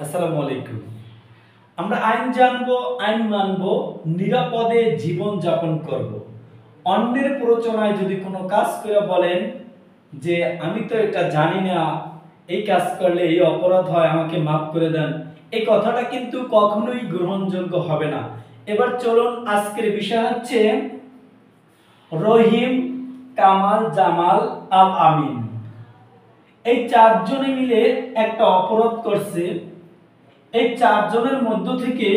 আসসালামু আলাইকুম। আমরা আইন জানবো, আইন মানবো, নিরাপদে জীবন যাপন করব। অন্যের প্ররোচনায় যদি কোনো কাজ করে বলেন যে আমি তো এটা জানি না, এই কাজ করলে এই অপরাধ হয়, আমাকে মাফ করে দেন, এই কথাটা কিন্তু কখনোই গ্রহণযোগ্য হবে না। এবার চলুন, আজকের বিষয় হচ্ছে রহিম, কামাল, জামাল, আল আমিন। এই চারজনে মিলে একটা অপরাধ করছে। এই চারজনের মধ্য থেকে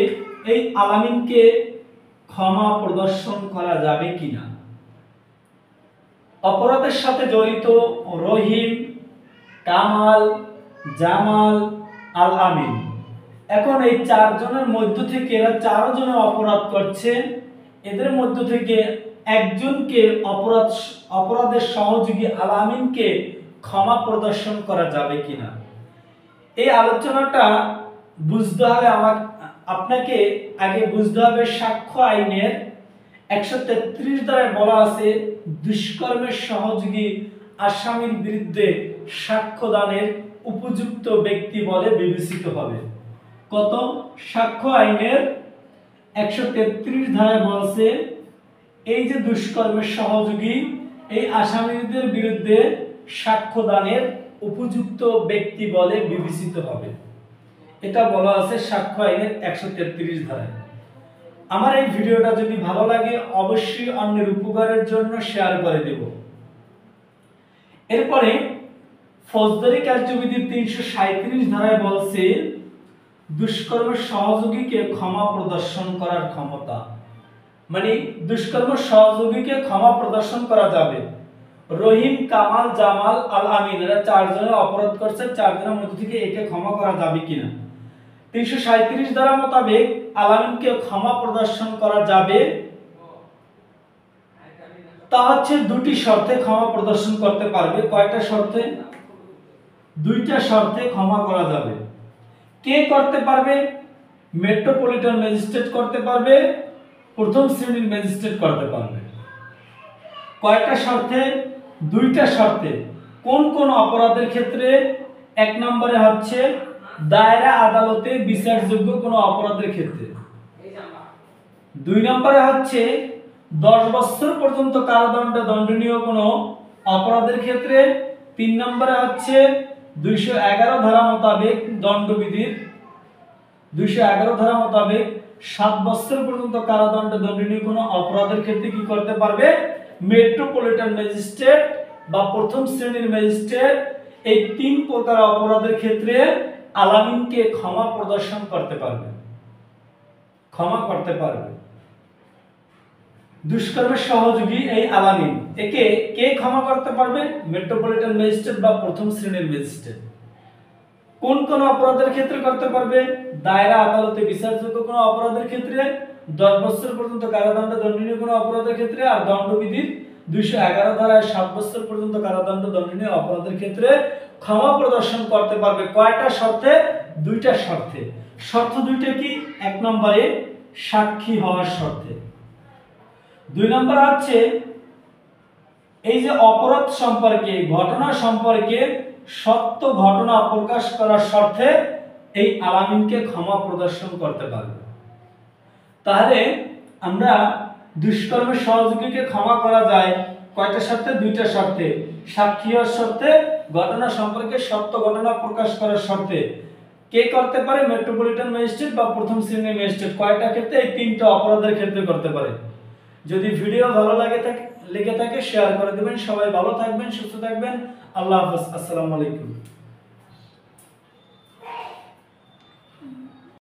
এই আলামিনকে ক্ষমা প্রদর্শন করা যাবে কিনা? অপরাধের সাথে জড়িত রহিম, কামাল, জামাল, আল আমিন। এখন এই চারজনের মধ্য থেকে এরা চারজনে অপরাধ করছে। এদের মধ্য থেকে একজনকে অপরাধের সহযোগী আল আমিনকে ক্ষমা প্রদর্শন করা যাবে কিনা, এই আলোচনাটা বুঝতে হবে। আপনাকে আগে বুঝতে হবে সাক্ষ্য আইনের 133 ধারায় বলা আছে দুষ্কর্মের সহযোগী আসামির বিরুদ্ধে সাক্ষ্য দানের উপযুক্ত ব্যক্তি বলে বিবেচিত হবে। কত? সাক্ষ্য আইনের 133 ধারায় বলছে এই যে দুষ্কর্মের সহযোগী এই আসামিদের বিরুদ্ধে সাক্ষ্য দানের উপযুক্ত ব্যক্তি বলে বিবেচিত হবে। এটা বলা আছে সাক্ষ্য আইনের 133 ধারায়। আমার এই ভিডিওটা যদি ভালো লাগে অবশ্যই অন্যের উপকারের জন্য শেয়ার করে দেব। এরপরে ফৌজদারি কার্যবিধির 337 ধারায় বলছে দুষ্কর্মের সহযোগীকে ক্ষমা প্রদর্শন করার ক্ষমতা, মানে দুষ্কর্মের সহযোগীকে ক্ষমা প্রদর্শন করা যাবে। রহিম, কামাল, জামাল, আল আমিন এরা চারজনে অপরাধ করছে, চারজনের মধ্যে থেকে একে ক্ষমা করা যাবে কিনা? 337 ধারা মোতাবেক আল আমিনকে ক্ষমা প্রদর্শন করা যাবে। তা হচ্ছে দুটি শর্তে ক্ষমা প্রদর্শন করতে পারবে। কয়টা শর্তে? দুইটা শর্তে ক্ষমা করা যাবে। কে করতে পারবে? মেট্রোপলিটন ম্যাজিস্ট্রেট করতে পারবে, প্রথম শ্রেণীর ম্যাজিস্ট্রেট করতে পারবে। কয়টা শর্তে? দুইটা শর্তে। কোন কোন অপরাধের ক্ষেত্রে? এক নম্বরে হচ্ছে দায়রা আদালতে বিচারযোগ্য কোনো অপরাধের ক্ষেত্রে। দুই নম্বরে হচ্ছে 10 বছর পর্যন্ত কারাদণ্ড দণ্ডনীয় কোনো অপরাধের ক্ষেত্রে। তিন নম্বরে হচ্ছে 211 ধারা মোতাবেক দণ্ডবিধির 211 ধারা মোতাবেক 7 বছর পর্যন্ত কারাদণ্ড দণ্ডনীয় কোনো অপরাধের ক্ষেত্রে কি করতে পারবে? মেট্রোপলিটন ম্যাজিস্ট্রেট বা প্রথম শ্রেণীর ম্যাজিস্ট্রেট এই তিন প্রকার অপরাধের ক্ষেত্রে আল আমিনকে ক্ষমা প্রদর্শন করতে পারবে, ক্ষমা করতে পারবে। দুষ্কর্মের সহযোগী এই আল আমিন, একে কে ক্ষমা করতে পারবে? মেট্রোপলিটন ম্যাজিস্ট্রেট বা প্রথম শ্রেণীর ম্যাজিস্ট্রেট। কোন কোন অপরাধের ক্ষেত্রে করতে পারবে? দায়রা আদালতে বিচারযোগ্য কোনো অপরাধের ক্ষেত্রে, 10 বছর পর্যন্ত কারাদণ্ড দণ্ডনীয় কোনো অপরাধের ক্ষেত্রে, আর দণ্ডবিধির 211 ধারায় 7 বছর পর্যন্ত কারাদণ্ড দণ্ডনীয় অপরাধের ক্ষেত্রে ক্ষমা প্রদর্শন করতে পারবে। কয়টা শর্তে? দুইটা শর্তে। শর্ত দুইটা কি? এক নম্বরে সাক্ষী হওয়ার শর্তে। দুই নম্বর হচ্ছে এই যে অপরাধ সম্পর্কে, ঘটনা সম্পর্কে সত্য ঘটনা প্রকাশ করার শর্তে এই আল আমিনকে ক্ষমা প্রদর্শন করতে পারবে। তাহলে আমরা দুষ্কর্মের সহযোগীকে ক্ষমা করা যায় কয়টা শর্তে? দুইটা শর্তে। সাক্ষী হওয়ার শর্তে, ঘটনা সম্পর্কে সত্য ঘটনা প্রকাশ করার শর্তে। কে করতে পারে? মেট্রোপলিটন ম্যাজিস্ট্রেট বা প্রথম শ্রেণীর ম্যাজিস্ট্রেট। কয়টা ক্ষেত্রে? এই তিনটা অপরাধের ক্ষেত্রে করতে পারে। যদি ভিডিও ভালো লেগে থাকে শেয়ার করে দিবেন। সবাই ভালো থাকবেন, সুস্থ থাকবেন। আল্লাহ হাফেজ। আসসালামু আলাইকুম।